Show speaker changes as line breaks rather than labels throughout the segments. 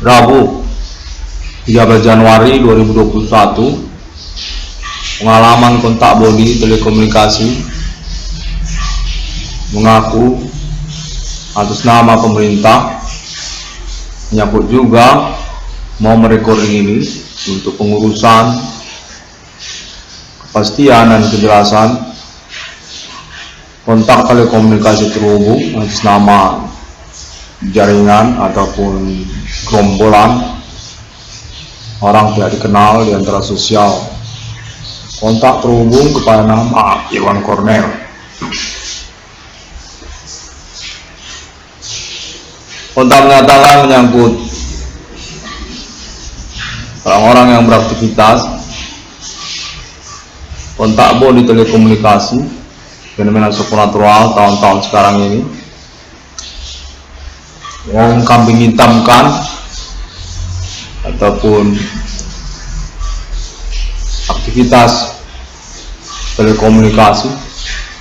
Rabu 13 Januari 2021, pengalaman kontak Bodi Telekomunikasi mengaku atas nama pemerintah menyebut juga mau merecording ini untuk pengurusan kepastian dan kejelasan kontak telekomunikasi terhubung atas nama jaringan ataupun gerombolan orang tidak dikenal di antara sosial. Kontak terhubung kepada nama Irwan Cornel. Kontak menyatakan menyangkut orang-orang yang beraktivitas kontak Bodi Telekomunikasi, fenomena supernatural tahun-tahun sekarang ini, yang kambing hitamkan ataupun aktivitas telekomunikasi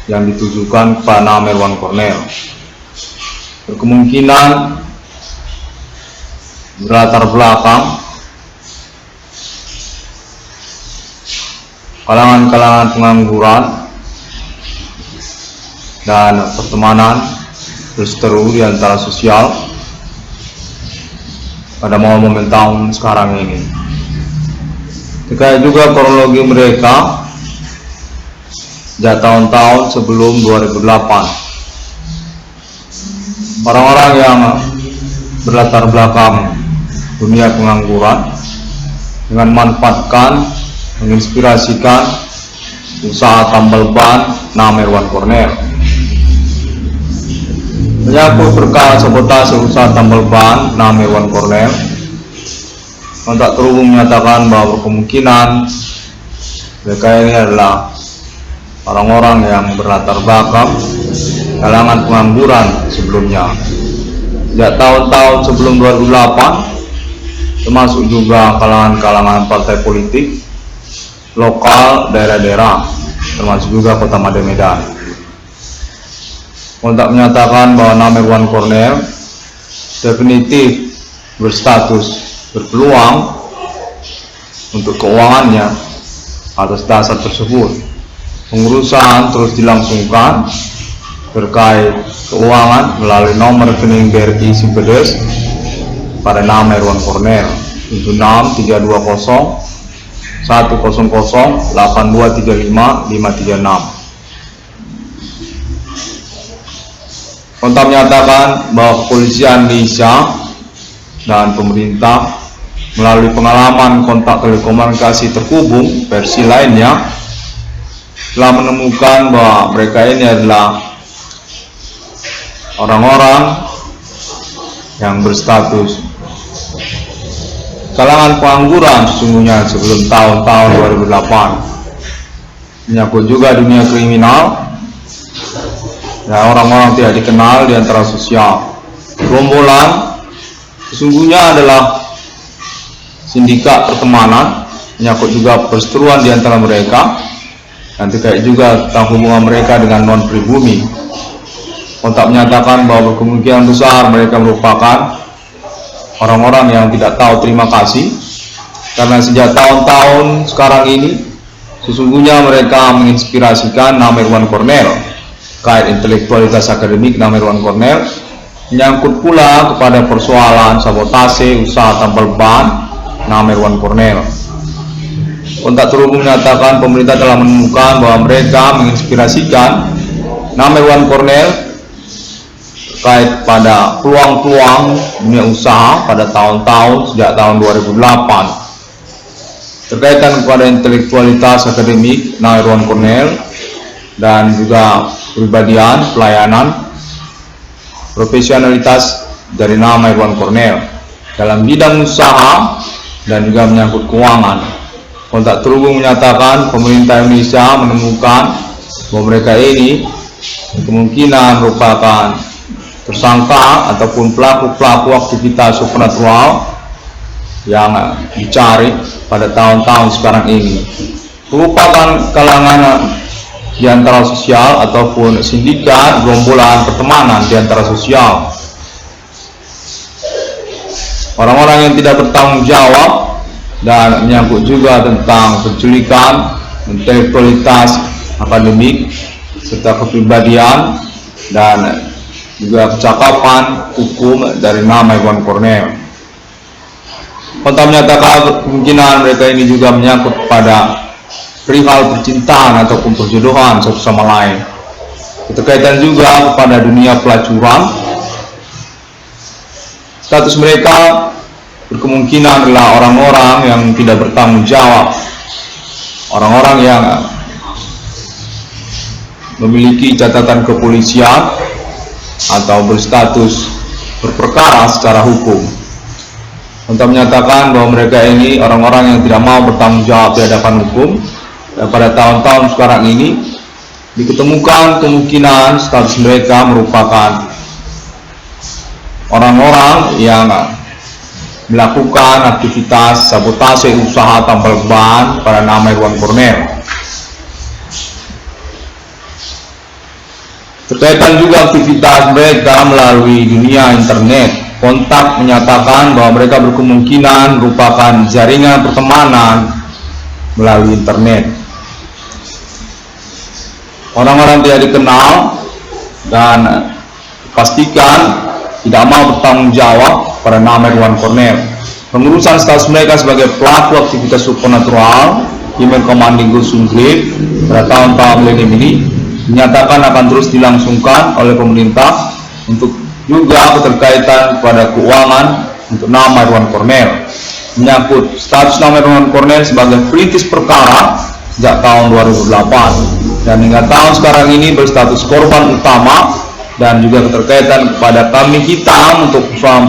yang ditujukan kepada nama Irwan Cornel. Berkemungkinan berlatar belakang kalangan-kalangan pengangguran dan pertemanan berseteru di antara sosial pada momen tahun sekarang ini. Terkait juga kronologi mereka sejak tahun-tahun sebelum 2008. Orang-orang yang berlatar belakang dunia pengangguran dengan memanfaatkan, menginspirasikan usaha tambal ban nama Irwan Cornel. Menyangkut perkara sabotase usaha tambal ban nama Irwan Cornel, kontak terhubung menyatakan bahwa kemungkinan mereka ini adalah orang-orang yang berlatar belakang kalangan pengangguran sebelumnya sejak tahun-tahun sebelum 2008, termasuk juga kalangan-kalangan partai politik lokal daerah-daerah, termasuk juga Kota Medan. Kontak menyatakan bahwa nama Irwan Cornel definitif berstatus berpeluang untuk keuangannya. Atas dasar tersebut, pengurusan terus dilangsungkan terkait keuangan melalui nomor rekening BRI Simpedes pada nama Irwan Cornel 76 320 100 8235 536. Kontak menyatakan bahwa kepolisian Indonesia dan pemerintah melalui pengalaman kontak telekomunikasi terhubung versi lainnya telah menemukan bahwa mereka ini adalah orang-orang yang berstatus kalangan pengangguran sesungguhnya sebelum tahun-tahun 2008, menyangkut juga dunia kriminal dan orang-orang tidak dikenal di antara sosial. Gerombolan sesungguhnya adalah sindikat pertemanan, menyangkut juga perseteruan di antara mereka, dan terkait juga tentang hubungan mereka dengan non pribumi. Kontak menyatakan bahwa berkemungkinan besar mereka merupakan orang-orang yang tidak tahu terima kasih, karena sejak tahun-tahun sekarang ini sesungguhnya mereka menginspirasikan nama Irwan Cornel. Terkait intelektualitas akademik nama Irwan Cornel menyangkut pula kepada persoalan sabotase usaha tambal ban nama Irwan Cornel. Kontak terhubung menyatakan pemerintah telah menemukan bahwa mereka menginspirasikan nama Irwan Cornel terkait pada peluang-peluang dunia usaha pada tahun-tahun sejak tahun 2008, terkaitan kepada intelektualitas akademik nama Irwan Cornel dan juga kepribadian, pelayanan, profesionalitas dari nama Irwan Cornel dalam bidang usaha dan juga menyangkut keuangan. Kontak terhubung menyatakan pemerintah Indonesia menemukan bahwa mereka ini kemungkinan merupakan tersangka ataupun pelaku-pelaku aktivitas supernatural yang dicari pada tahun-tahun sekarang ini, merupakan kalangan di antara sosial ataupun sindikat gerombolan pertemanan di antara sosial. orang-orang yang tidak bertanggung jawab, dan menyangkut juga tentang penculikan, intelektualitas akademik, serta kepribadian, dan juga kecakapan hukum dari nama Iwan Cornell. Kontak menyatakan kemungkinan mereka ini juga menyangkut pada perihal percintaan ataupun perjodohan satu sama lain. Keterkaitan juga kepada dunia pelacuran. Status mereka berkemungkinan adalah orang-orang yang tidak bertanggung jawab, orang-orang yang memiliki catatan kepolisian atau berstatus berperkara secara hukum. Untuk menyatakan bahwa mereka ini orang-orang yang tidak mau bertanggung jawab di hadapan hukum, dan pada tahun-tahun sekarang ini diketemukan kemungkinan status mereka merupakan orang-orang yang melakukan aktivitas sabotase usaha tambal ban pada nama Iwan Cornell. Terkaitan juga aktivitas mereka melalui dunia internet. Kontak menyatakan bahwa mereka berkemungkinan merupakan jaringan pertemanan melalui internet. Orang-orang tidak dikenal dan pastikan tidak mau bertanggung jawab pada nama Iwan Cornell. Pengurusan status mereka sebagai pelaku aktivitas supernatural Human Commanding Ghost Grip pada tahun-tahun milenium ini dinyatakan akan terus dilangsungkan oleh pemerintah untuk juga keterkaitan pada keuangan untuk nama Iwan Cornell, menyangkut status nama Iwan Cornell sebagai perintis perkara sejak tahun 2008 dan hingga tahun sekarang ini berstatus korban utama, dan juga keterkaitan kepada kambing hitam untuk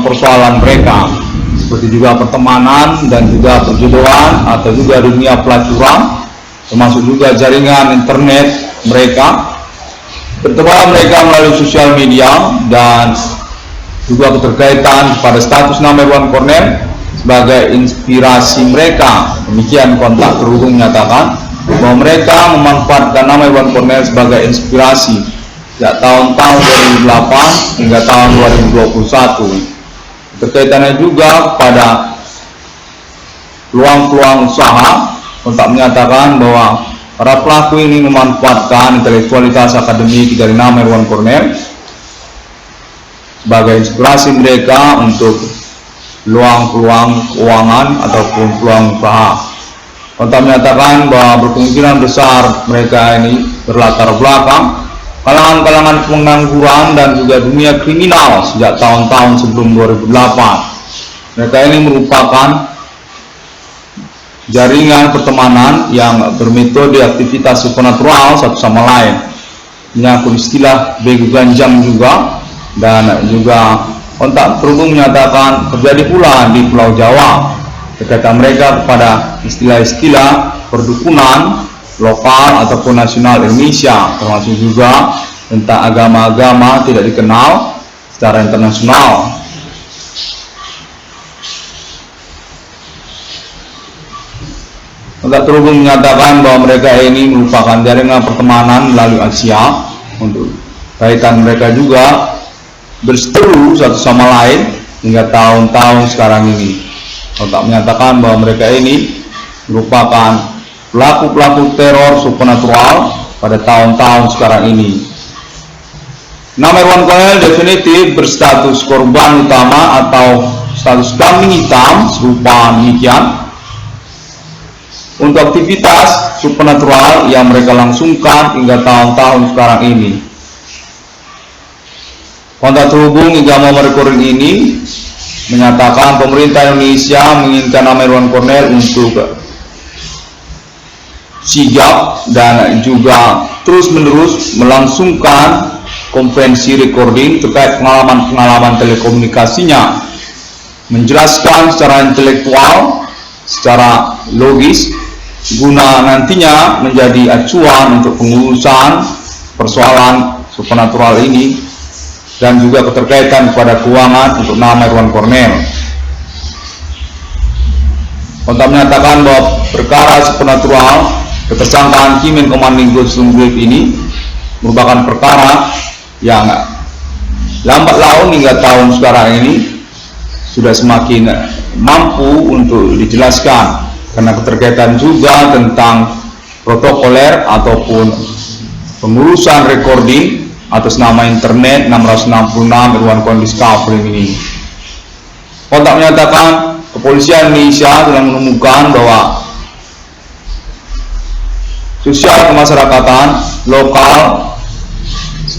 persoalan mereka seperti juga pertemanan dan juga perjodohan atau juga dunia pelacuran, termasuk juga jaringan internet mereka, pertemuan mereka melalui sosial media, dan juga keterkaitan pada status nama Iwan Cornell sebagai inspirasi mereka. Demikian kontak terhubung menyatakan bahwa mereka memanfaatkan nama Iwan Cornell sebagai inspirasi sejak tahun-tahun 2008 hingga tahun 2021. Terkaitannya juga pada peluang-peluang usaha. Kontak menyatakan bahwa para pelaku ini memanfaatkan intelektualitas akademik dari nama Iwan Cornell sebagai inspirasi mereka untuk peluang-peluang keuangan ataupun peluang usaha. Kontak menyatakan bahwa berkemungkinan besar mereka ini berlatar belakang kalangan-kalangan pengangguran dan juga dunia kriminal sejak tahun-tahun sebelum 2008. Mereka ini merupakan jaringan pertemanan yang bermetode aktivitas supernatural satu sama lain, menyangkut istilah begu ganjang juga, dan juga kontak terhubung menyatakan terjadi pula di Pulau Jawa terkaitan mereka kepada istilah-istilah perdukunan lokal ataupun nasional Indonesia, termasuk juga tentang agama-agama tidak dikenal secara internasional. Kontak terhubung menyatakan bahwa mereka ini merupakan jaringan pertemanan melalui Asia. Untuk kaitan mereka juga berseteru satu sama lain hingga tahun-tahun sekarang ini. Kontak menyatakan bahwa mereka ini merupakan pelaku-pelaku teror supernatural pada tahun-tahun sekarang ini. Nama Iwan Cornell definitif berstatus korban utama atau status kambing hitam serupa demikian untuk aktivitas supernatural yang mereka langsungkan hingga tahun-tahun sekarang ini. Kontak terhubung hingga momen recording ini menyatakan pemerintah Indonesia menginginkan nama Iwan Cornell untuk sigap dan juga terus-menerus melangsungkan konferensi recording terkait pengalaman-pengalaman telekomunikasinya, menjelaskan secara intelektual, secara logis, guna nantinya menjadi acuan untuk pengurusan persoalan supernatural ini, dan juga keterkaitan kepada keuangan untuk nama Iwan Cornell. Kontak menyatakan bahwa perkara supernatural ketersangkaan Human Commanding Ghost Grip ini merupakan perkara yang lambat laun hingga tahun sekarang ini sudah semakin mampu untuk dijelaskan, karena keterkaitan juga tentang protokoler ataupun pengurusan recording atas nama internet 666 Irwan Kondiska Frame ini. Kontak menyatakan kepolisian Indonesia telah menemukan bahwa sosial kemasyarakatan lokal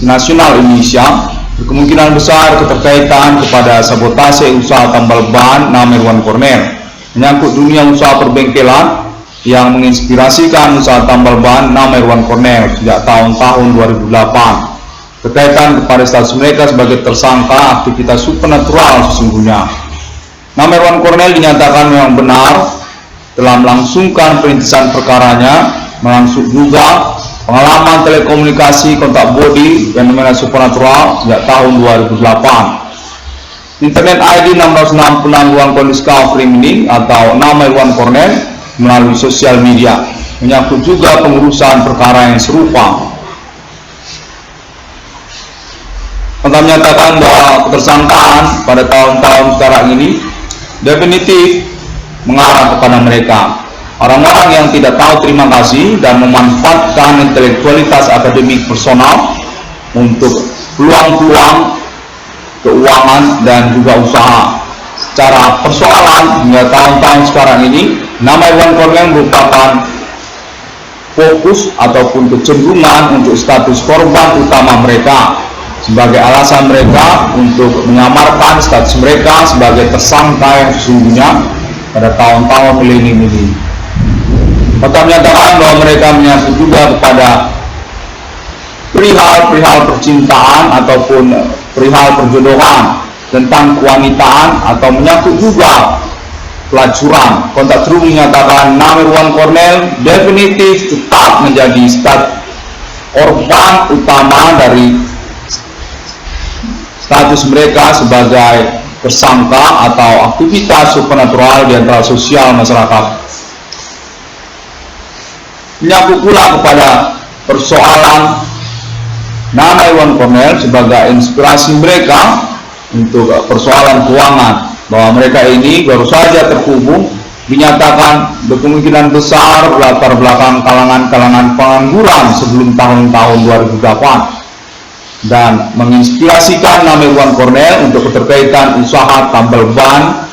nasional Indonesia berkemungkinan besar keterkaitan kepada sabotase usaha tambal ban nama Irwan Cornel, menyangkut dunia usaha perbengkelan yang menginspirasikan usaha tambal ban nama Irwan Cornel sejak tahun-tahun 2008, berkaitan kepada status mereka sebagai tersangka aktivitas supernatural sesungguhnya. Nama Irwan Cornel dinyatakan memang benar telah melangsungkan perintisan perkaranya, melangsung juga pengalaman telekomunikasi kontak body yang namanya supernatural sejak tahun 2008. Internet ID 666 Irwan Kondiska Frame ini atau nama Irwan Cornel melalui sosial media, menyangkut juga pengurusan perkara yang serupa. Kontak menyatakan bahwa ketersangkaan pada tahun-tahun sekarang ini definitif mengarah kepada mereka, orang-orang yang tidak tahu terima kasih dan memanfaatkan intelektualitas akademik personal untuk peluang-peluang keuangan dan juga usaha. Secara persoalan hingga tahun-tahun sekarang ini, nama Irwan Cornel merupakan fokus ataupun kecenderungan untuk status korban utama mereka, sebagai alasan mereka untuk menyamarkan status mereka sebagai tersangka yang sesungguhnya pada tahun-tahun milenium ini. Kontak menyatakan bahwa mereka menyangkut juga kepada perihal percintaan ataupun perihal perjodohan, tentang kewanitaan, atau menyangkut juga pelacuran. Kontak terus menyatakan nama Irwan Cornel definitif tetap menjadi korban utama dari status mereka sebagai tersangka atau aktivitas supernatural di antara sosial masyarakat. Menyangkut pula kepada persoalan nama Irwan Cornel sebagai inspirasi mereka untuk persoalan keuangan, bahwa mereka ini baru saja terhubung, dinyatakan berkemungkinan besar latar belakang kalangan pengangguran sebelum tahun-tahun 2008, dan menginspirasikan nama Irwan Cornel untuk keterkaitan usaha tambal ban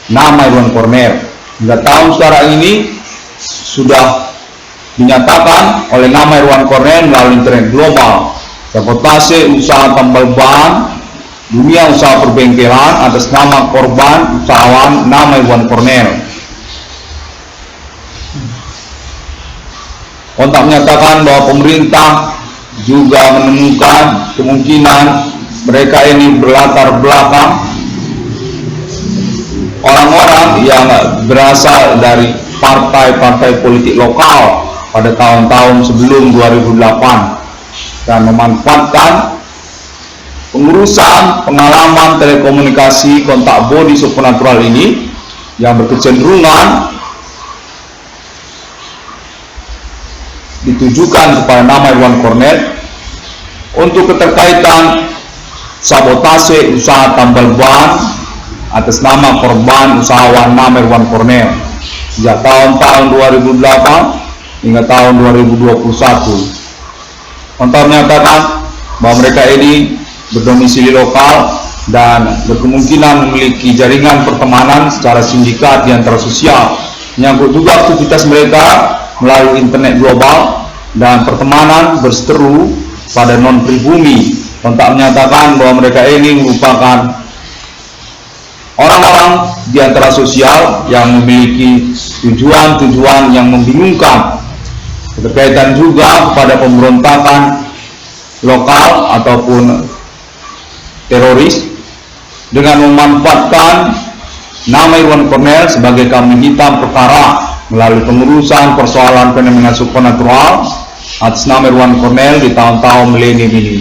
nama Irwan Cornel. Hingga tahun sekarang ini sudah dinyatakan oleh nama Irwan Cornel melalui internet global, sabotase usaha tambal ban dunia usaha perbengkelan atas nama korban usahawan nama Irwan Cornel. Kontak menyatakan bahwa pemerintah juga menemukan kemungkinan mereka ini berlatar belakang orang-orang yang berasal dari partai-partai politik lokal pada tahun-tahun sebelum 2008 dan memanfaatkan pengurusan pengalaman telekomunikasi kontak body supernatural ini yang berkecenderungan ditujukan kepada nama Irwan Cornel untuk keterkaitan sabotase usaha tambal ban atas nama korban usahawan nama Irwan Cornel sejak tahun-tahun 2008 hingga tahun 2021. Kontak menyatakan bahwa mereka ini berdomisili lokal dan berkemungkinan memiliki jaringan pertemanan secara sindikat di antara sosial, menyangkut juga aktivitas mereka melalui internet global dan pertemanan berseteru pada non-pribumi. Kontak menyatakan bahwa mereka ini merupakan orang-orang di antara sosial yang memiliki tujuan-tujuan yang membingungkan, berkaitan juga kepada pemberontakan lokal ataupun teroris, dengan memanfaatkan nama Irwan Cornel sebagai kambing hitam perkara melalui pengurusan persoalan fenomena supernatural atas nama Irwan Cornel di tahun-tahun milenium ini.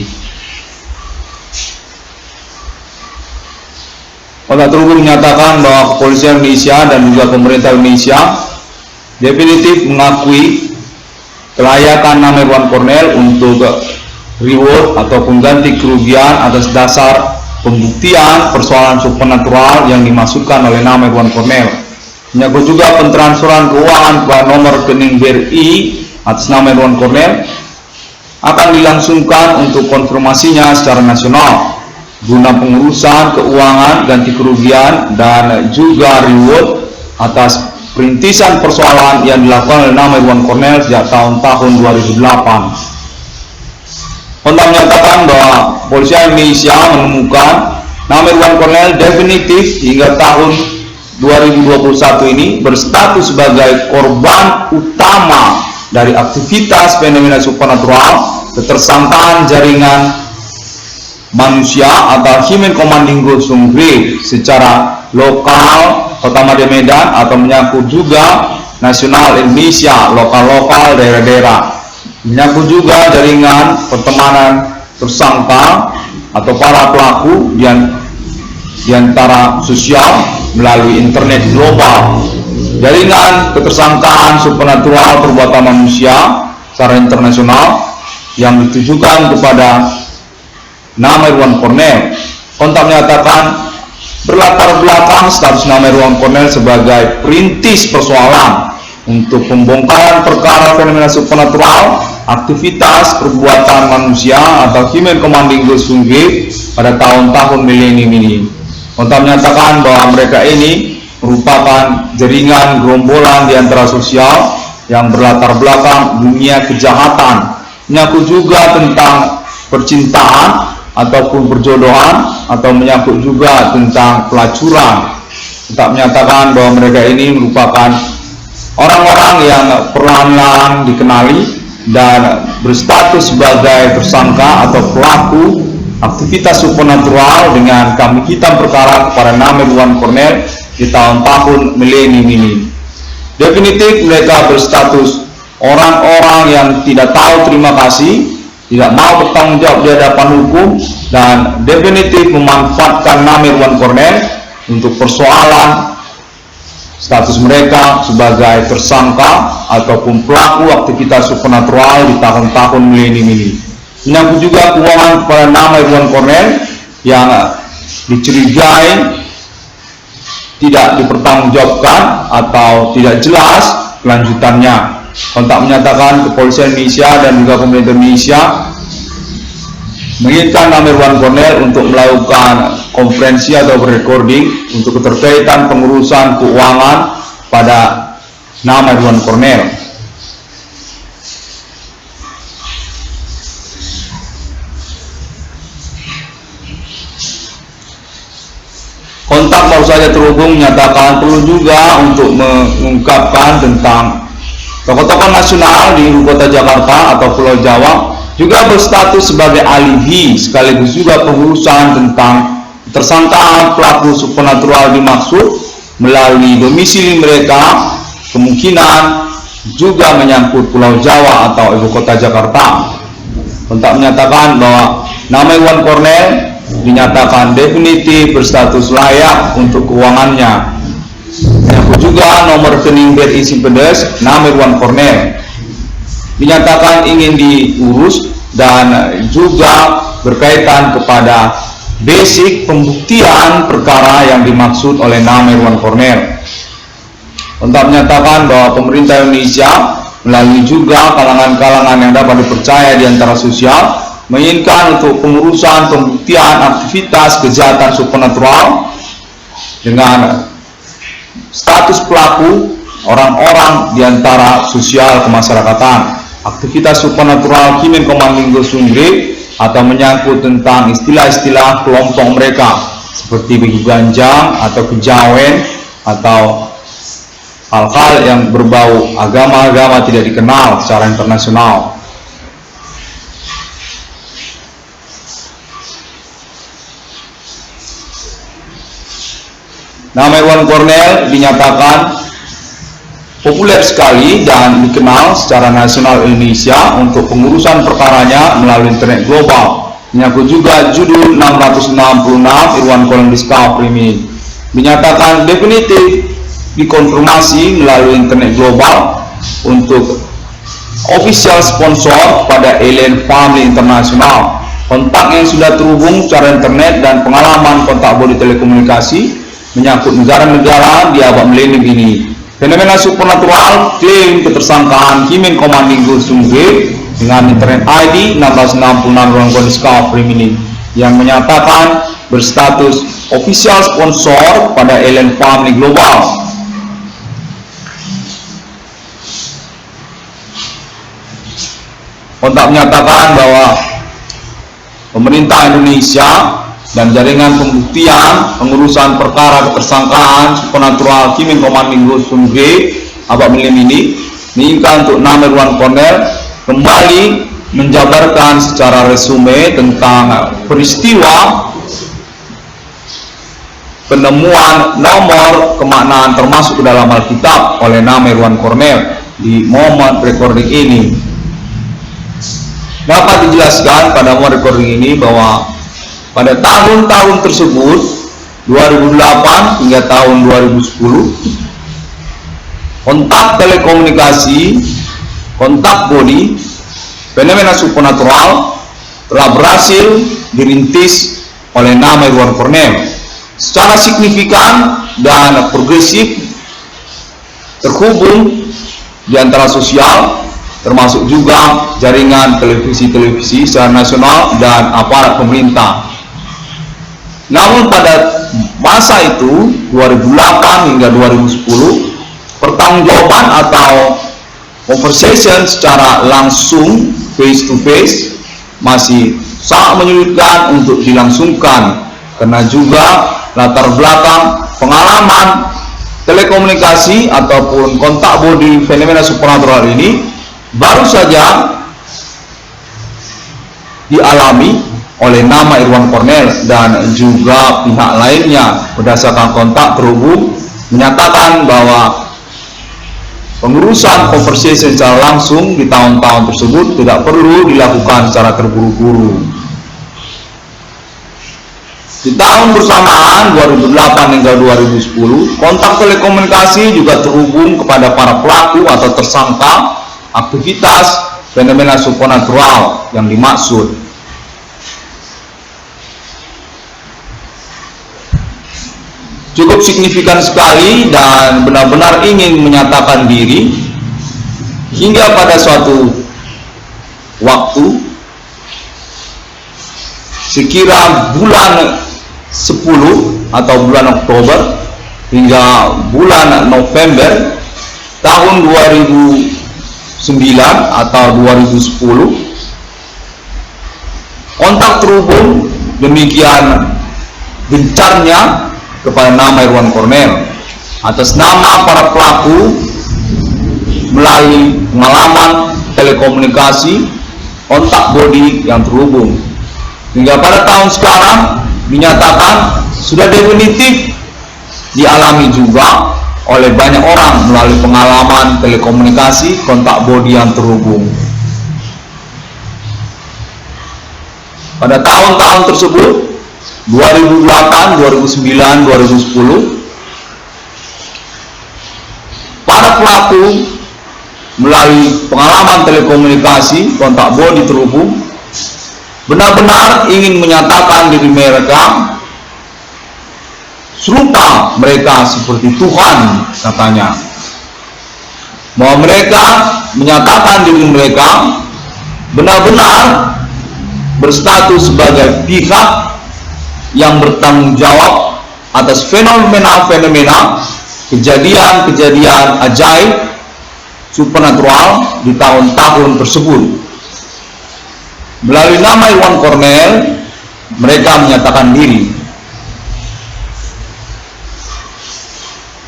Kontak terhubung menyatakan bahwa kepolisian Indonesia dan juga pemerintah Indonesia definitif mengakui kelayakan nama Irwan Cornel untuk reward ataupun ganti kerugian atas dasar pembuktian persoalan supernatural yang dimaksudkan oleh nama Irwan Cornel. Menyangkut juga pentransferan keuangan ke nomor rekening BRI atas nama Irwan Cornel akan dilangsungkan untuk konfirmasinya secara nasional guna pengurusan keuangan ganti kerugian dan juga reward atas perintisan persoalan yang dilakukan oleh nama Irwan Cornel sejak tahun 2008. Kontak menyatakan bahwa Kepolisian Indonesia menemukan nama Irwan Cornel definitif hingga tahun 2021 ini berstatus sebagai korban utama dari aktivitas fenomena supernatural ketersangkaan jaringan manusia atau Human Commanding Ghost Sungri secara lokal Kota Medan atau menyangkut juga nasional Indonesia, lokal-lokal daerah-daerah, menyangkut juga jaringan pertemanan tersangka atau para pelaku di antara sosial melalui internet global, jaringan ketersangkaan supernatural perbuatan manusia secara internasional yang ditujukan kepada nama Irwan Cornel. Kontak menyatakan berlatar belakang status nama Irwan Cornel sebagai perintis persoalan untuk pembongkaran perkara fenomena supernatural aktivitas perbuatan manusia atau Human Commanding Ghost Sungri pada tahun-tahun milenium ini. Kontak menyatakan bahwa mereka ini merupakan jaringan gerombolan di antara sosial yang berlatar belakang dunia kejahatan, menyangkut juga tentang percintaan ataupun perjodohan, atau menyangkut juga tentang pelacuran. Kontak menyatakan bahwa mereka ini merupakan orang-orang yang perlahan-lahan dikenali dan berstatus sebagai tersangka atau pelaku aktivitas supernatural dengan kambing hitam perkara kepada nama Irwan Cornel di tahun-tahun milenium ini. Definitif mereka berstatus orang-orang yang tidak tahu terima kasih, tidak mau bertanggung jawab di hadapan hukum, dan definitif memanfaatkan nama Irwan Cornel untuk persoalan status mereka sebagai tersangka ataupun pelaku aktivitas supernatural di tahun-tahun milenium ini. Menyangkut juga keuangan kepada nama Irwan Cornel yang dicurigai tidak dipertanggungjawabkan atau tidak jelas kelanjutannya. Kontak menyatakan Kepolisian Indonesia dan juga pemerintah Indonesia menginginkan nama Irwan Cornel untuk melakukan konferensi atau recording untuk keterkaitan pengurusan keuangan pada nama Irwan Cornel. Kontak baru saja terhubung menyatakan perlu juga untuk mengungkapkan tentang tokoh-tokoh nasional di ibu kota Jakarta atau Pulau Jawa juga berstatus sebagai alibi sekaligus juga pengurusan tentang tersangkaan pelaku supernatural dimaksud melalui domisili mereka, kemungkinan juga menyangkut Pulau Jawa atau ibu kota Jakarta. Kontak menyatakan bahwa nama Irwan Cornel dinyatakan definitif berstatus layak untuk keuangannya. Menyangkut juga nomor rekening BRI Simpedes nama Irwan Cornel dinyatakan ingin diurus dan juga berkaitan kepada basic pembuktian perkara yang dimaksud oleh nama Irwan Cornel. Untuk menyatakan bahwa pemerintah Indonesia melalui juga kalangan-kalangan yang dapat dipercaya di antara sosial menginginkan untuk pengurusan pembuktian aktivitas kejahatan supernatural dengan status pelaku orang-orang di antara sosial kemasyarakatan, aktivitas supernatural Human Commanding Ghost Sungri, atau menyangkut tentang istilah-istilah kelompok mereka seperti begitu ganjang atau kejawen atau hal-hal yang berbau agama-agama tidak dikenal secara internasional. Nama Irwan Cornel dinyatakan populer sekali dan dikenal secara nasional Indonesia untuk pengurusan perkaranya melalui internet global. Menyangkut juga judul 666 Irwan Cornel Discovery ini dinyatakan definitif dikonfirmasi melalui internet global untuk official sponsor pada Alien Family International kontak yang sudah terhubung secara internet dan pengalaman kontak bodi telekomunikasi menyangkut negara-negara di abad milenium ini. Fenomena supernatural klaim ketersangkaan Himen Commanding Group Sumbre dengan internet ID 1666 Premini yang menyatakan berstatus official sponsor pada Alien Family Global. Kontak menyatakan bahwa pemerintah Indonesia dan jaringan pembuktian pengurusan perkara ketersangkaan supernatural Himen Commanding Group Sumbre abad milenium ini menginginkan untuk Nama Irwan Cornell kembali menjabarkan secara resume tentang peristiwa penemuan nomor kemaknaan termasuk ke dalam Alkitab oleh Nama Irwan Cornell di momen recording ini. Dapat dijelaskan pada momen recording ini bahwa pada tahun-tahun tersebut 2008 hingga tahun 2010 kontak telekomunikasi, kontak bodi, fenomena supernatural telah berhasil dirintis oleh Nama Irwan Cornell secara signifikan dan progresif, terhubung di antara sosial, termasuk juga jaringan televisi-televisi secara nasional dan aparat pemerintah. Namun pada masa itu 2008 hingga 2010 pertanggungjawaban atau conversation secara langsung face to face masih sangat menyulitkan untuk dilangsungkan karena juga latar belakang pengalaman telekomunikasi ataupun kontak bodi fenomena supernatural ini baru saja dialami oleh Nama Irwan Cornell dan juga pihak lainnya. Berdasarkan kontak terhubung menyatakan bahwa pengurusan conversation secara langsung di tahun-tahun tersebut tidak perlu dilakukan secara terburu-buru. Di tahun bersamaan 2008 hingga 2010, kontak telekomunikasi juga terhubung kepada para pelaku atau tersangka aktivitas fenomena supernatural yang dimaksud. Cukup signifikan sekali dan benar-benar ingin menyatakan diri hingga pada suatu waktu sekira bulan 10 atau bulan Oktober hingga bulan November tahun 2009 atau 2010 kontak terhubung demikian gencarnya kepada Nama Irwan Cornell atas nama para pelaku melalui pengalaman telekomunikasi kontak bodi yang terhubung hingga pada tahun sekarang dinyatakan sudah definitif dialami juga oleh banyak orang melalui pengalaman telekomunikasi kontak bodi yang terhubung. Pada tahun-tahun tersebut 2008, 2009, 2010 para pelaku melalui pengalaman telekomunikasi kontak bodi terhubung benar-benar ingin menyatakan diri mereka serupa mereka seperti Tuhan, katanya, bahwa mereka menyatakan diri mereka benar-benar berstatus sebagai pihak yang bertanggung jawab atas fenomena-fenomena kejadian-kejadian ajaib supernatural di tahun-tahun tersebut. Melalui Nama Irwan Cornell mereka menyatakan diri.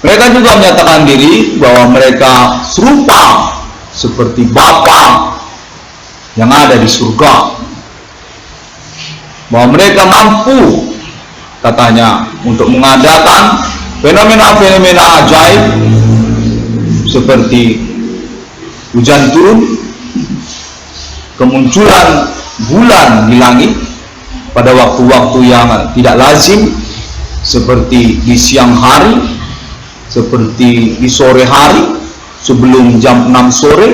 Mereka juga menyatakan diri bahwa mereka serupa seperti Bapa yang ada di surga, bahwa mereka mampu, katanya, untuk mengadakan fenomena-fenomena ajaib seperti hujan turun, kemunculan bulan di langit pada waktu-waktu yang tidak lazim, seperti di siang hari, seperti di sore hari sebelum jam 6 sore,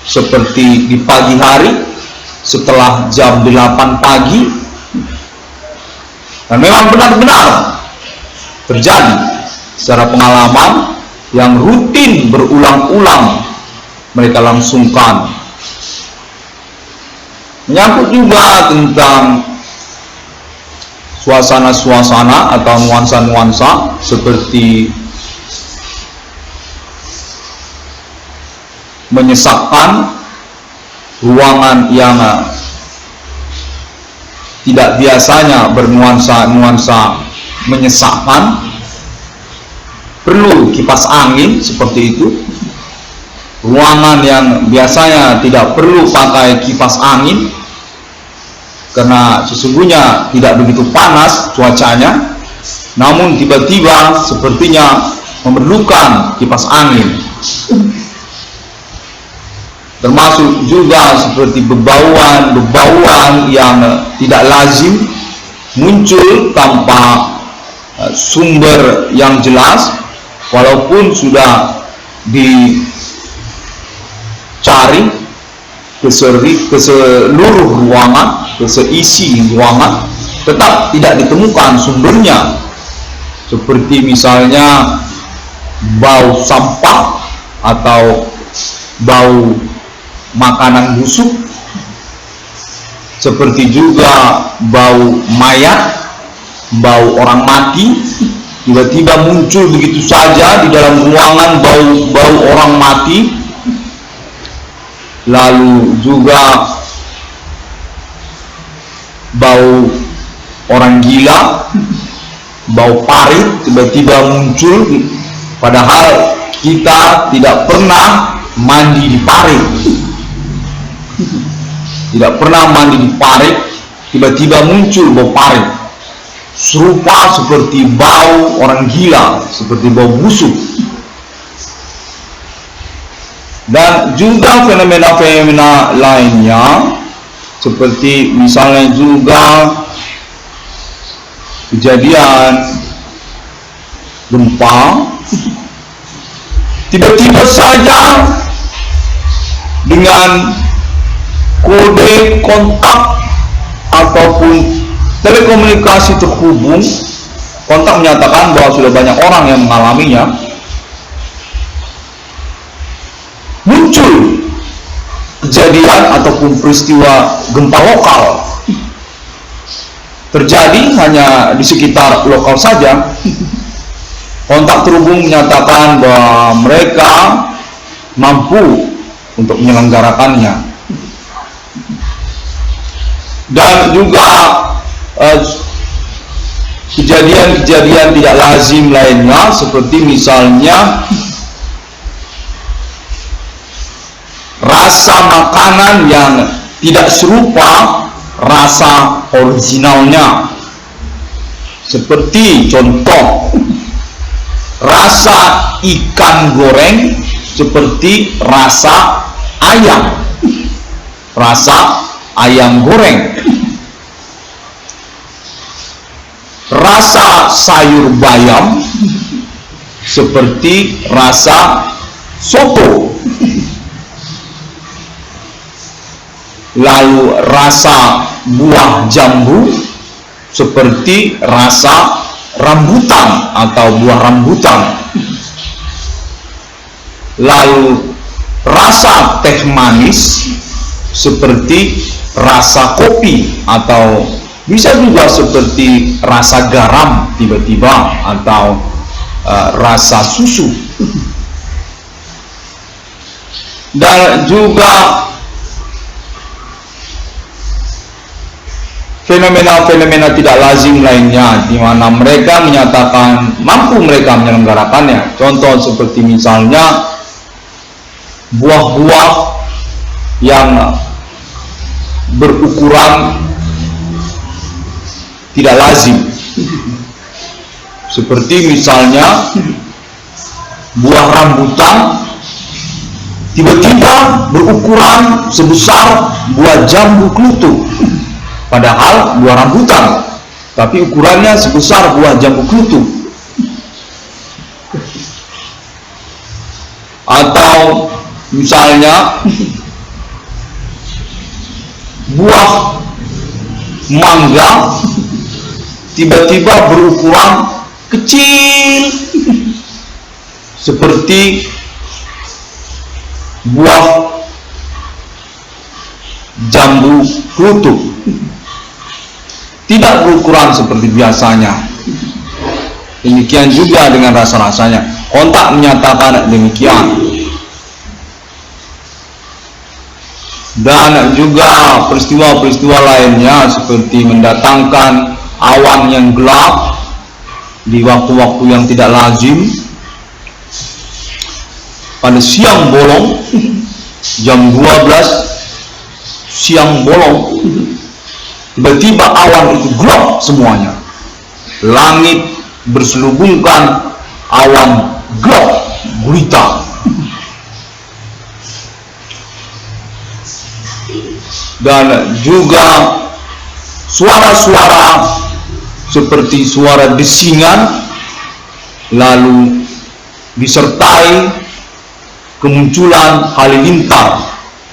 seperti di pagi hari setelah jam 8 pagi, dan memang benar-benar terjadi secara pengalaman yang rutin berulang-ulang mereka langsungkan. Menyangkut juga tentang suasana-suasana atau nuansa-nuansa seperti menyesakkan, ruangan yang tidak biasanya bernuansa-nuansa menyesakkan, perlu kipas angin seperti itu. Ruangan yang biasanya tidak perlu pakai kipas angin karena sesungguhnya tidak begitu panas cuacanya, namun tiba-tiba sepertinya memerlukan kipas angin. Termasuk juga seperti bebauan yang tidak lazim muncul tanpa sumber yang jelas, walaupun sudah dicari ke seluruh ruangan, ke seisi ruangan, tetap tidak ditemukan sumbernya. Seperti misalnya bau sampah atau bau makanan busuk, seperti juga bau mayat, bau orang mati, tiba-tiba muncul begitu saja di dalam ruangan bau orang mati. Lalu juga bau orang gila, bau parit tiba-tiba muncul, padahal kita tidak pernah mandi di parit. Tidak pernah mandi di parit, tiba-tiba muncul bau parit, serupa seperti bau orang gila, seperti bau busuk. Dan juga fenomena-fenomena lainnya, seperti misalnya juga kejadian gempa, tiba-tiba saja dengan kode kontak ataupun telekomunikasi terhubung, kontak menyatakan bahwa sudah banyak orang yang mengalaminya, muncul kejadian ataupun peristiwa gempa lokal. Terjadi hanya di sekitar lokal saja. Kontak terhubung menyatakan bahwa mereka mampu untuk menyelenggarakannya. Dan juga kejadian-kejadian tidak lazim lainnya, seperti misalnya rasa makanan yang tidak serupa rasa originalnya. Seperti contoh, rasa ikan goreng seperti rasa ayam goreng. Rasa sayur bayam seperti rasa soto. Lalu rasa buah jambu seperti rasa rambutan atau buah rambutan. Lalu rasa teh manis seperti rasa kopi, atau bisa juga seperti rasa garam tiba-tiba, atau rasa susu. Dan juga fenomena-fenomena tidak lazim lainnya, di mana mereka menyatakan mampu mereka menyelenggarakannya. Contoh seperti misalnya buah-buah yang berukuran tidak lazim, seperti misalnya buah rambutan tiba-tiba berukuran sebesar buah jambu klutuk, padahal buah rambutan, tapi ukurannya sebesar buah jambu klutuk. Atau misalnya buah mangga tiba-tiba berukuran kecil seperti buah jambu klutuk, tidak berukuran seperti biasanya. Demikian juga dengan rasa-rasanya. Kontak menyatakan demikian. Dan juga peristiwa-peristiwa lainnya seperti mendatangkan awan yang gelap di waktu-waktu yang tidak lazim. Pada siang bolong, jam 12 siang bolong, tiba-tiba awan itu gelap semuanya. Langit berselubungkan awan gelap gulita. Dan juga suara-suara seperti suara desingan, lalu disertai kemunculan halilintar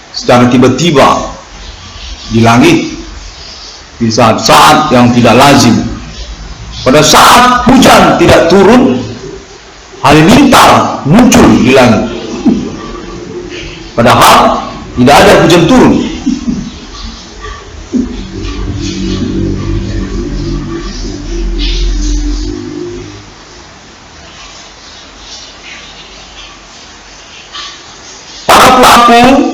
secara tiba-tiba di langit di saat-saat yang tidak lazim. Pada saat hujan tidak turun, halilintar muncul di langit, padahal tidak ada hujan turun. Pelaku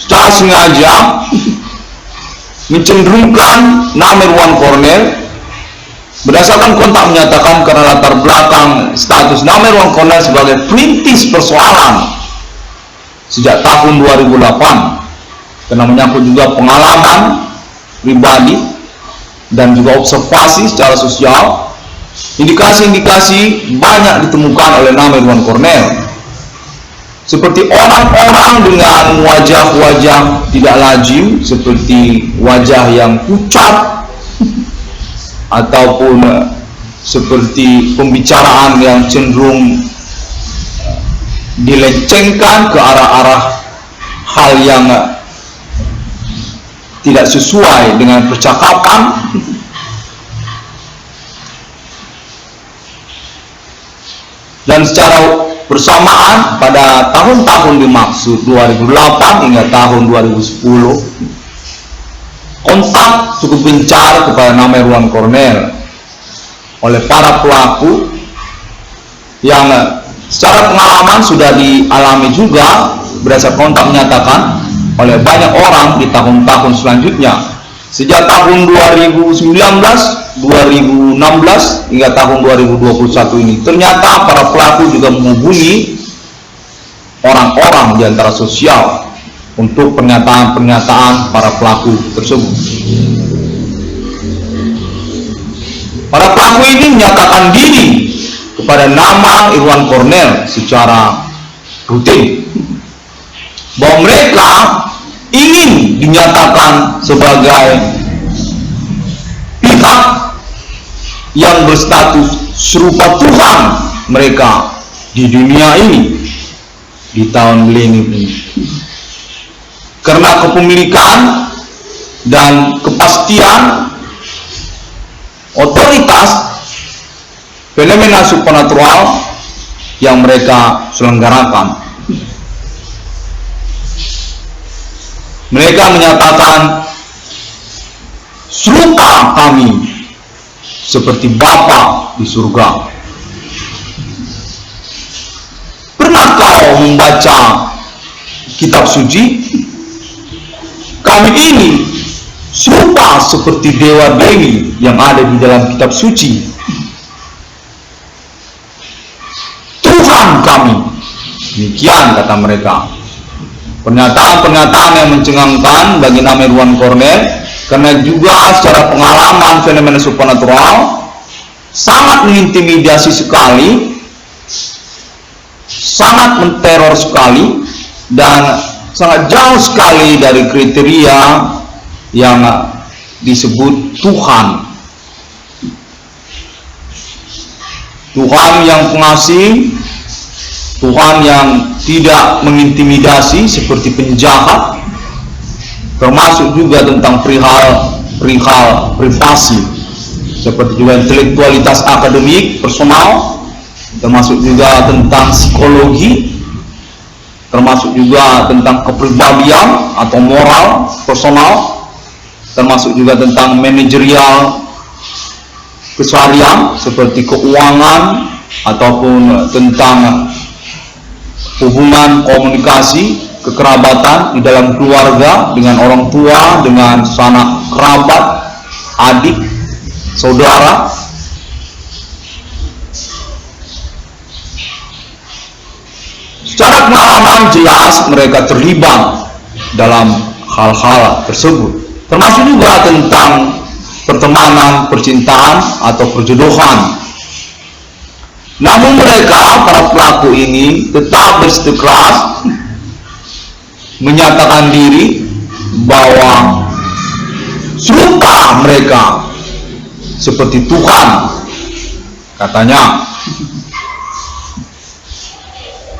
secara sengaja mencenderungkan nama Irwan Cornell berdasarkan kontak menyatakan karena latar belakang status nama Irwan Cornell sebagai perintis persoalan sejak tahun 2008, karena menyangkut juga pengalaman pribadi dan juga observasi secara sosial. Indikasi-indikasi banyak ditemukan oleh nama Irwan Cornell, seperti orang-orang dengan wajah-wajah tidak lazim, seperti wajah yang pucat, ataupun seperti pembicaraan yang cenderung dilencengkan ke arah-arah hal yang tidak sesuai dengan percakapan. Dan secara bersamaan pada tahun-tahun dimaksud 2008 hingga tahun 2010, kontak cukup gencar kepada nama Irwan Cornell oleh para pelaku yang secara pengalaman sudah dialami juga berdasarkan kontak menyatakan oleh banyak orang di tahun-tahun selanjutnya. Sejak tahun 2019, 2016 hingga tahun 2021 ini, ternyata para pelaku juga menghubungi orang-orang di antara sosial untuk pernyataan-pernyataan para pelaku tersebut. Para pelaku ini menyatakan diri kepada nama Irwan Cornell secara rutin, bahwa mereka ingin dinyatakan sebagai pihak yang berstatus serupa Tuhan mereka di dunia ini di tahun milenium ini, karena kepemilikan dan kepastian otoritas fenomena supernatural yang mereka selenggarakan. Mereka menyatakan, serupa kami seperti Bapa di surga. Pernah kau membaca kitab suci? Kami ini serupa seperti dewa-dewi yang ada di dalam kitab suci. Tuhan kami. Demikian kata mereka. Pernyataan-pernyataan yang mencengangkan bagi nama Irwan Cornell, karena juga secara pengalaman fenomena supernatural sangat mengintimidasi sekali, sangat menteror sekali, dan sangat jauh sekali dari kriteria yang disebut Tuhan. Tuhan yang pengasih, Tuhan yang tidak mengintimidasi seperti penjahat, termasuk juga tentang perihal privasi, seperti juga intelektualitas akademik personal, termasuk juga tentang psikologi, termasuk juga tentang kepribadian atau moral personal, termasuk juga tentang manajerial keseharian seperti keuangan ataupun tentang hubungan komunikasi kekerabatan di dalam keluarga dengan orang tua, dengan sanak kerabat, adik, saudara. Secara pengalaman jelas mereka terlibat dalam hal-hal tersebut, termasuk juga tentang pertemanan, percintaan atau perjodohan. Namun mereka, para pelaku ini, tetap bersikeras menyatakan diri bahwa serupa mereka seperti Tuhan, katanya,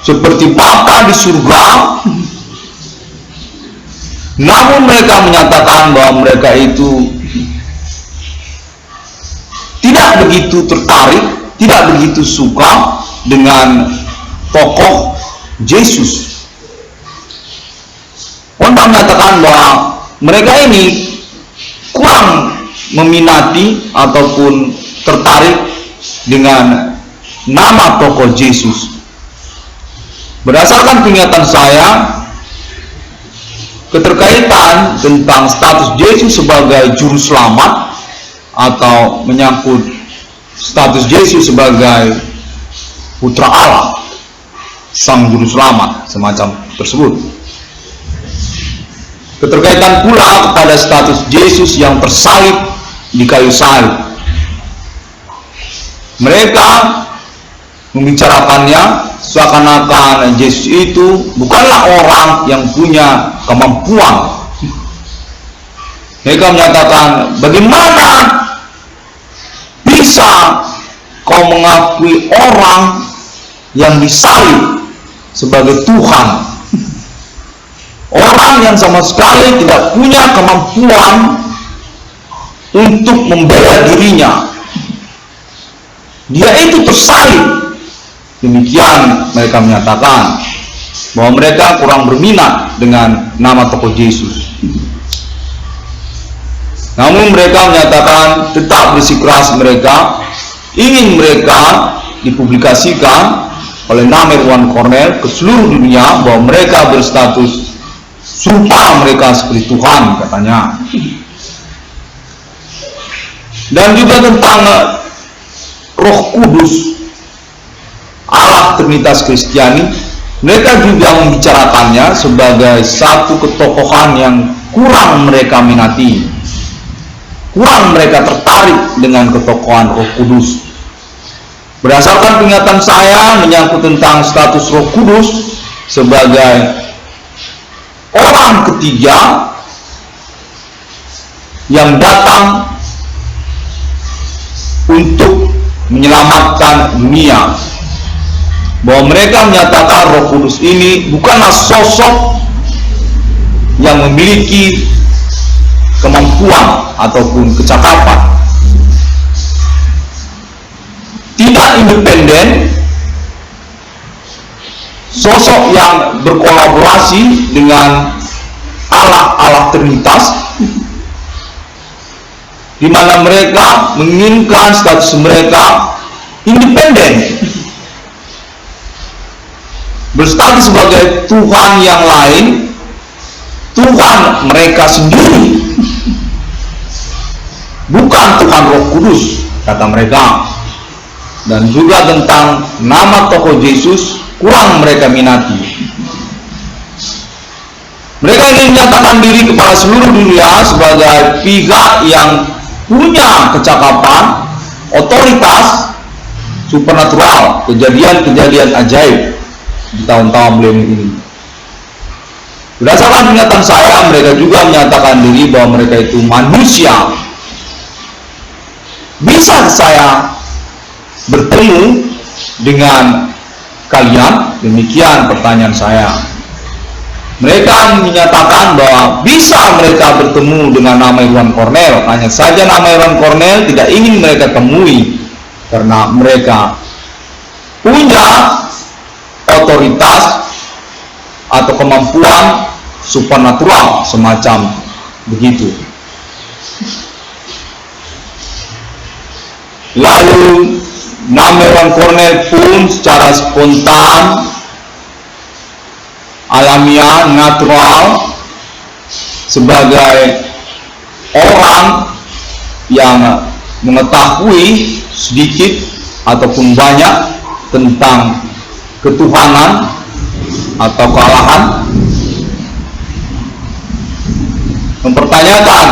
seperti Bapa di surga. Namun mereka menyatakan bahwa mereka itu tidak begitu tertarik, tidak begitu suka dengan tokoh Yesus. Orang menyatakan bahwa mereka ini kurang meminati ataupun tertarik dengan nama tokoh Yesus. Berdasarkan penglihatan saya, keterkaitan tentang status Yesus sebagai juru selamat atau menyangkut status Yesus sebagai putra Allah, sang juru selamat, semacam tersebut. Keterkaitan pula kepada status Yesus yang tersalib di kayu salib. Mereka membicarakannya seakan-akan Yesus itu bukanlah orang yang punya kemampuan. Mereka menyatakan, bagaimana bisa kau mengakui orang yang disalib sebagai Tuhan, orang yang sama sekali tidak punya kemampuan untuk membela dirinya, dia itu tersalib. Demikian mereka menyatakan bahwa mereka kurang berminat dengan nama tokoh Yesus. Namun mereka menyatakan tetap bersikeras mereka ingin mereka dipublikasikan oleh Namer Wan Cornell ke seluruh dunia bahwa mereka berstatus serupa mereka seperti Tuhan, katanya. Dan juga tentang Roh Kudus, Allah Trinitas Kristiani, mereka juga membicarakannya sebagai satu ketokohan yang kurang mereka minati, kurang mereka tertarik dengan ketokohan Roh Kudus. Berdasarkan penglihatan saya menyangkut tentang status Roh Kudus sebagai orang ketiga yang datang untuk menyelamatkan dunia, bahwa mereka menyatakan Roh Kudus ini bukanlah sosok yang memiliki kemampuan ataupun kecakapan, tidak independen, sosok yang berkolaborasi dengan Allah Trinitas, di mana mereka menginginkan status mereka independen, berstatus sebagai Tuhan yang lain, Tuhan mereka sendiri, bukan Tuhan Roh Kudus, kata mereka. Dan juga tentang nama tokoh Yesus kurang mereka minati. Mereka ingin menyatakan diri kepada seluruh dunia sebagai pihak yang punya kecakapan, otoritas supernatural, kejadian-kejadian ajaib di tahun-tahun milenium ini. Berdasarkan pernyataan saya, mereka juga menyatakan diri bahwa mereka itu manusia. Bisa saya bertemu dengan kalian? Demikian pertanyaan saya. Mereka menyatakan bahwa bisa mereka bertemu dengan nama Iwan Kornel, hanya saja nama Iwan Kornel tidak ingin mereka temui karena mereka punya otoritas atau kemampuan supernatural semacam begitu. Lalu nama Iwan Kornel pun secara spontan, alamiah, natural, sebagai orang yang mengetahui sedikit ataupun banyak tentang ketuhanan atau kealahan, mempertanyakan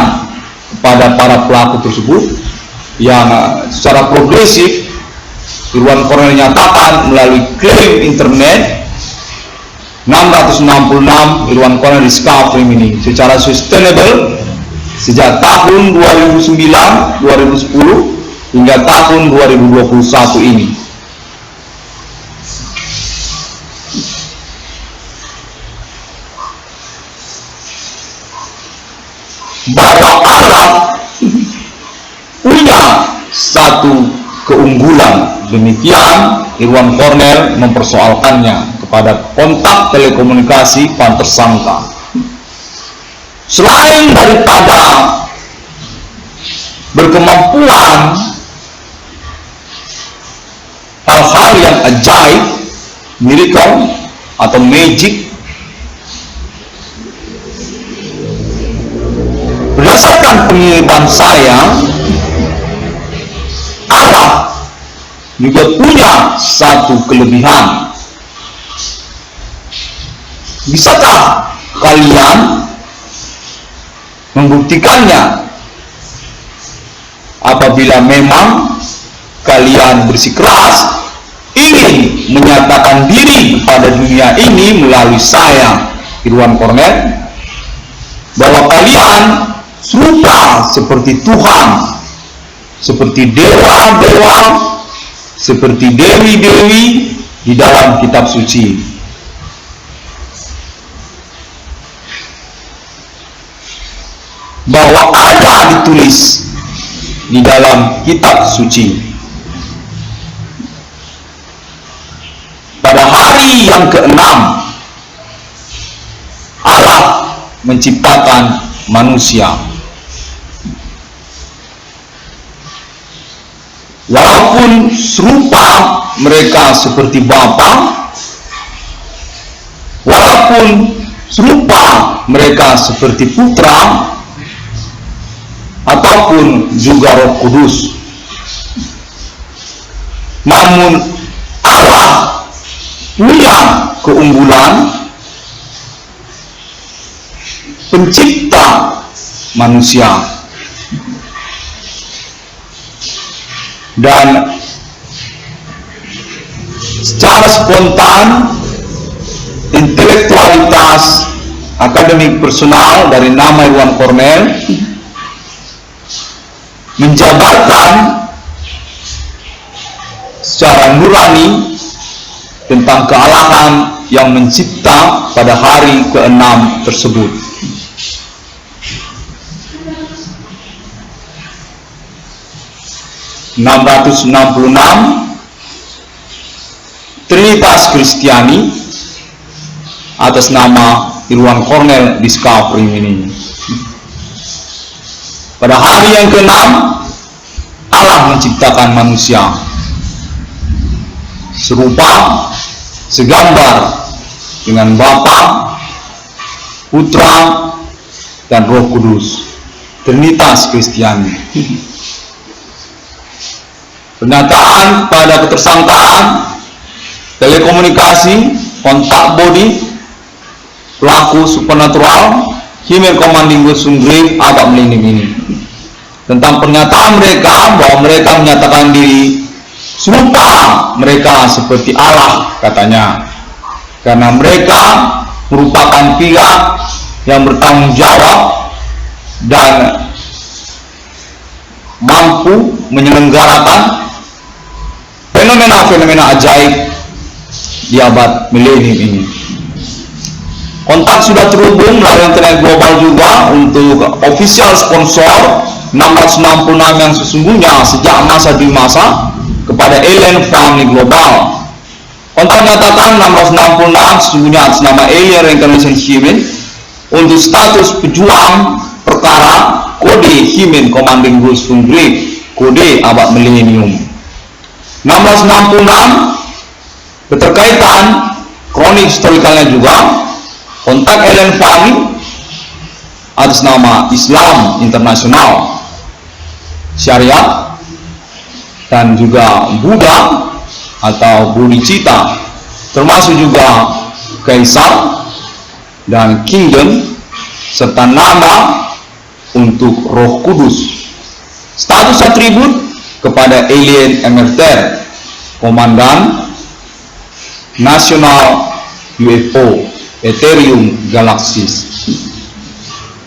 kepada para pelaku tersebut yang secara progresif Iwan Kornel nyatakan melalui klaim internet 666 Iwan Kornel Discovery ini secara sustainable sejak tahun 2009, 2010 hingga tahun 2021 ini. Bahwa Allah punya satu keunggulan, demikian Iwan Kornel mempersoalkannya kepada kontak telekomunikasi pan tersangka. Selain daripada berkemampuan hal-hal yang ajaib, miracle atau magic, berdasarkan pengiriman saya, Allah juga punya satu kelebihan. Bisakah kalian membuktikannya? Apabila memang kalian bersikeras ingin menyatakan diri pada dunia ini melalui saya, Iwan Kornel, bahwa kalian serupa seperti Tuhan, seperti dewa-dewa, seperti dewi-dewi di dalam kitab suci. Bahwa ada ditulis di dalam kitab suci, pada hari yang ke-6 Allah menciptakan manusia. Walaupun serupa mereka seperti Bapa, walaupun serupa mereka seperti Putra ataupun juga Roh Kudus, namun Allah punya keunggulan pencipta manusia. Dan secara spontan, intelektualitas akademik personal dari nama Iwan Kornel menjabarkan secara nurani tentang kealahan yang mencipta pada hari ke-6 tersebut. (666) Trinitas Kristiani atas nama Iwan Kornel Discovery ini. Pada hari yang ke-6 Allah menciptakan manusia serupa, segambar dengan Bapa, Putra, dan Roh Kudus. Trinitas Kristiani. Pernyataan pada ketersangkaan telekomunikasi, kontak body, pelaku supernatural, Himmel Commanding Grave agak melindung ini. Tentang pernyataan mereka bahwa mereka menyatakan diri serupa mereka seperti Allah, katanya, karena mereka merupakan pihak yang bertanggung jawab dan mampu menyelenggarakan fenomena-fenomena ajaib di abad milenium ini. Kontak sudah terhubung melalui internet global juga untuk official sponsor 666 yang sesungguhnya sejak masa di masa kepada Alien Family Global. Kontak menyatakan 666 sesungguhnya atas nama Alien Reincarnation Human untuk status pejuang perkara kode Human Commanding Rules Fungri, kode abad milenium. 666 berterkaitan kronik historikalnya juga. Kontak Alien Family atas nama Islam Internasional, Syariat, dan juga Buddha atau Bodhicitta, termasuk juga Kaisar dan Kingdom, serta nama untuk Roh Kudus. Status atribut kepada Alien Emerter, Komandan Nasional UFO Ethereum Galaxies.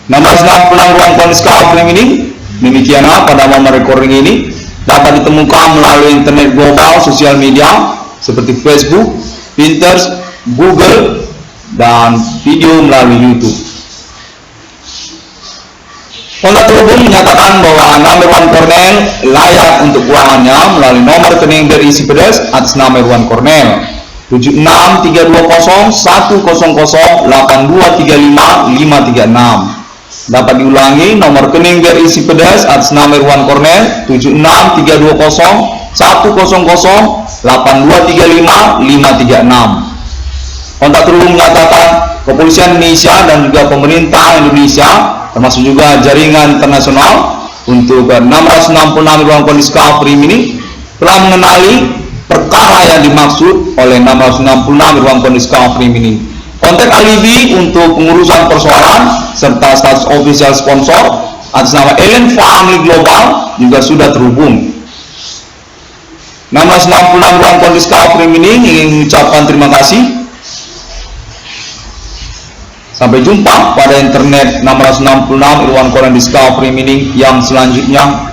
666 ruang Koniska ini demikianlah pada momen recording ini dapat ditemukan melalui internet global, sosial media seperti Facebook, Pinterest, Google, dan video melalui YouTube. Kontak terhubung menyatakan bahwa nama Irwan Cornel layak untuk keuangannya melalui nomor rekening berisi pedas atas nama Irwan Cornel 76320-1008235-536. Dapat diulangi, nomor rekening berisi pedas atas nama Irwan Cornel 76320-1008235-536. Kontak terhubung menyatakan Kepolisian Indonesia dan juga pemerintah Indonesia termasuk juga jaringan internasional untuk 666 ruang Discovery ini telah mengenali perkara yang dimaksud oleh 666 ruang Discovery ini. Kontak alibi untuk pengurusan persoalan serta status official sponsor atas nama Alien Family Global juga sudah terhubung. 666 ruang Discovery ini ingin mengucapkan terima kasih. Sampai jumpa pada internet 666 Irwan Cornel Discovery Meaning yang selanjutnya.